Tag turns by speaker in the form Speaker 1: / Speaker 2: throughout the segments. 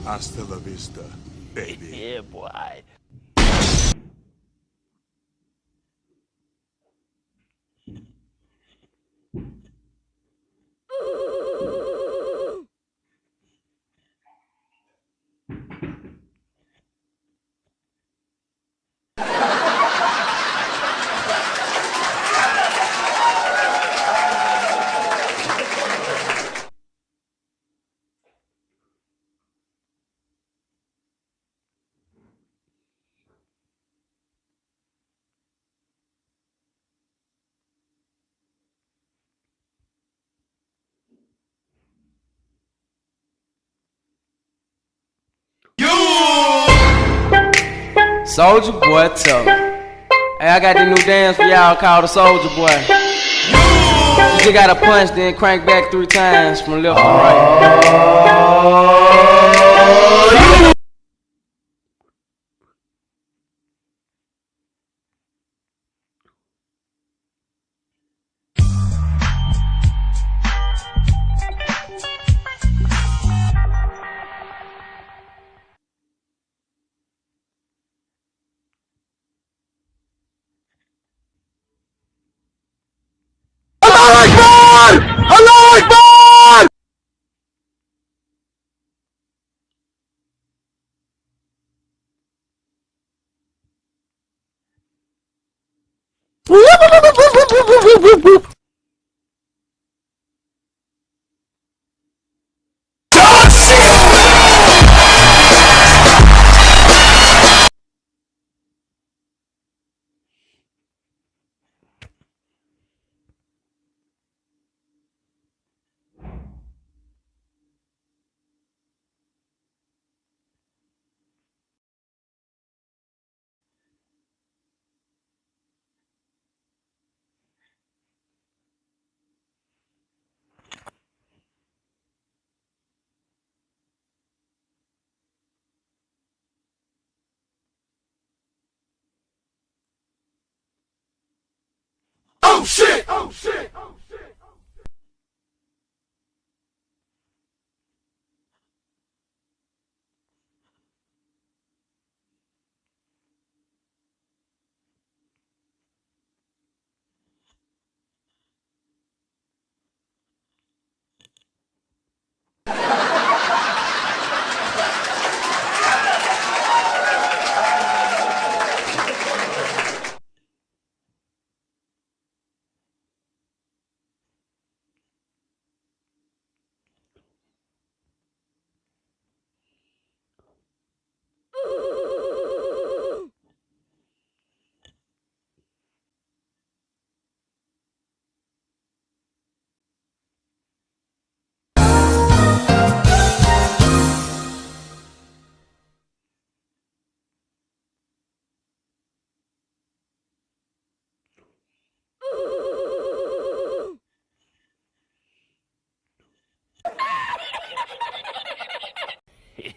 Speaker 1: Hasta la vista, baby.
Speaker 2: Yeah, boy.
Speaker 3: Soldier boy, tough. Hey, I got this new dance for y'all called the Soldier Boy. You just gotta punch, then crank back 3 times from left to right.
Speaker 4: Allah Akbar! Oh shit! Oh shit! Oh shit!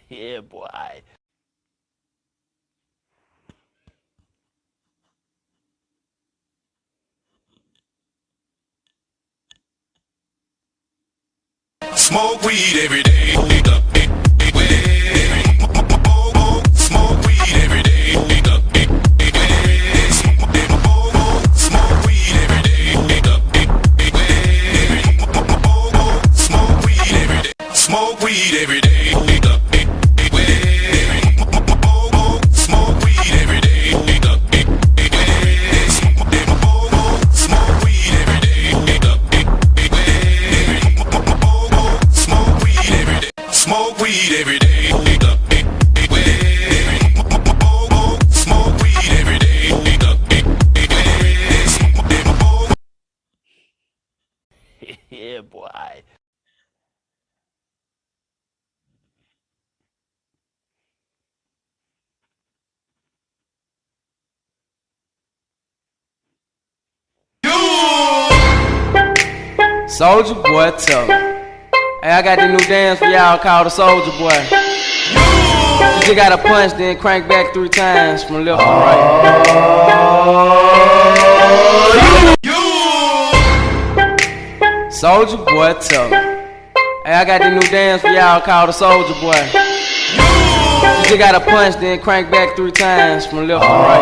Speaker 2: Yeah, boy.
Speaker 1: Smoke weed every day. Smoke weed every day. Smoke weed every day. Smoke weed every day. Smoke weed every day. Smoke weed every day. Smoke weed every day.
Speaker 2: Yeah, boy.
Speaker 3: Soldier boy, tough. Hey, I got this new dance for y'all called the Soldier Boy. You just gotta punch, then crank back 3 times from left to right. Soldier boy, tough. Hey, I got this new dance for y'all called the Soldier Boy. just gotta punch, then crank back 3 times from left to right.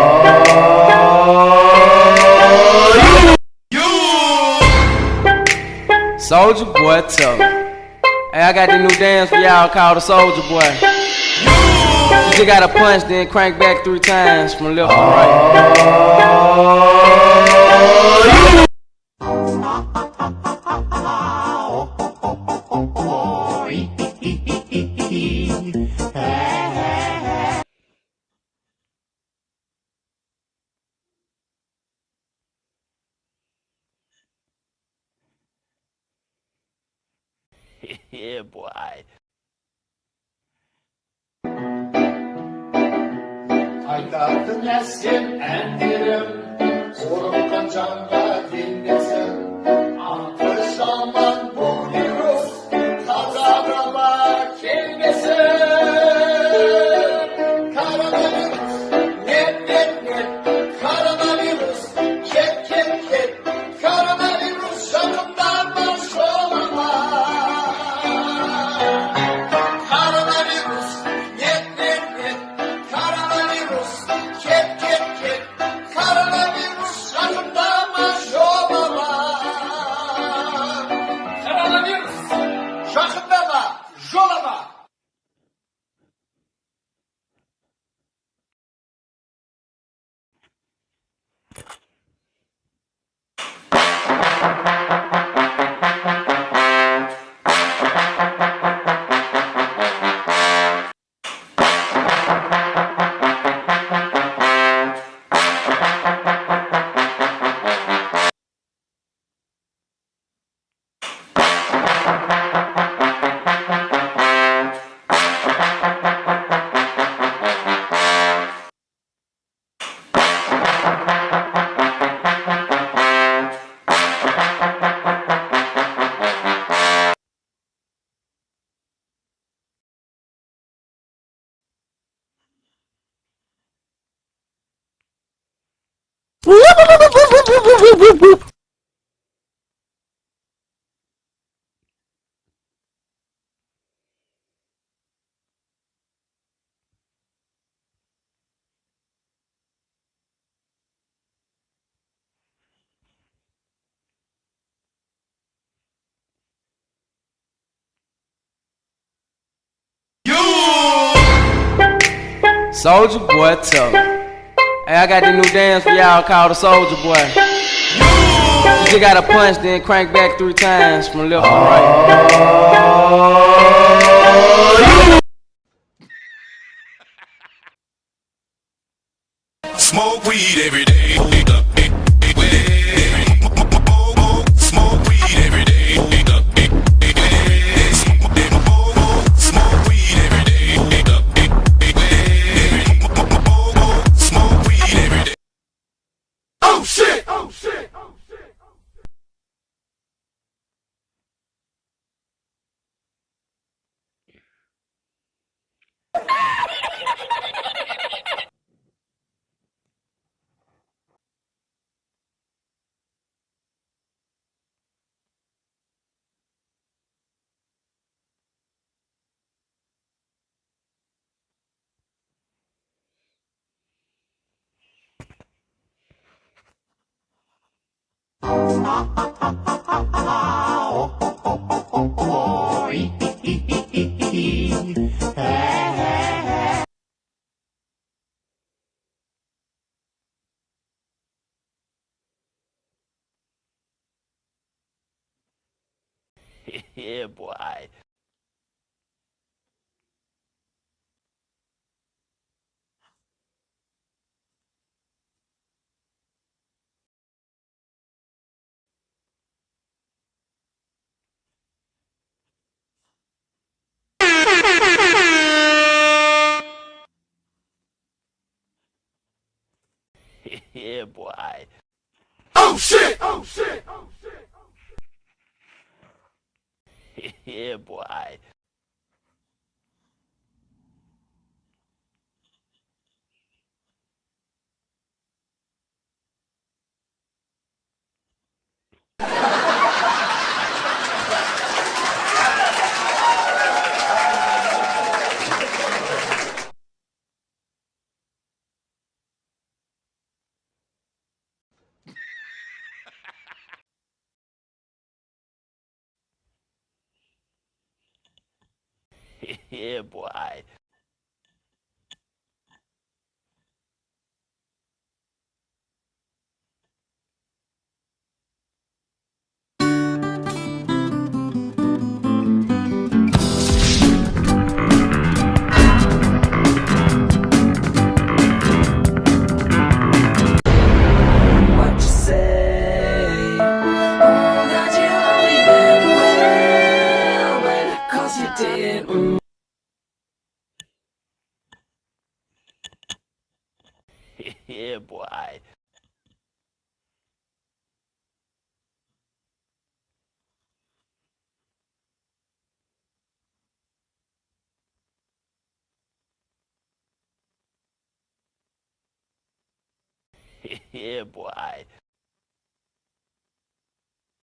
Speaker 3: Soldier boy, tell me. Hey, I got this new dance for y'all called the Soldier Boy. You just gotta punch, then crank back 3 times from left to right.
Speaker 2: Yeah, boy.
Speaker 4: Айтатын әсем әндерім қорыққан жанға теңдесін аты жаман бұл вирус қазағыма келмесін коронавирус нет нет нет коронавирус кет кет кет коронавирус жақындама жолыма коронавирус нет нет нет коронавирус кет кет кет коронавирус жақындама жолыма коронавирус жақындама жолыма.
Speaker 3: Soldier boy, tell me. Hey, I got this new dance for y'all called the Soldier Boy. You just gotta punch, then crank back 3 times from left to right.
Speaker 1: Smoke weed every day. Smoke weed every day. Smoke weed every day. Smoke weed every day.
Speaker 4: Oh shit! Oh shit! Oh shit!
Speaker 2: Yeah, boy. Yeah, boy.
Speaker 4: Oh shit! Oh shit! Oh shit!
Speaker 2: Yeah, boy. Yeah, boy.
Speaker 5: What you say? Oh, that you only meant well, but 'cause you didn't.
Speaker 2: Yeah, boy. Yeah, boy.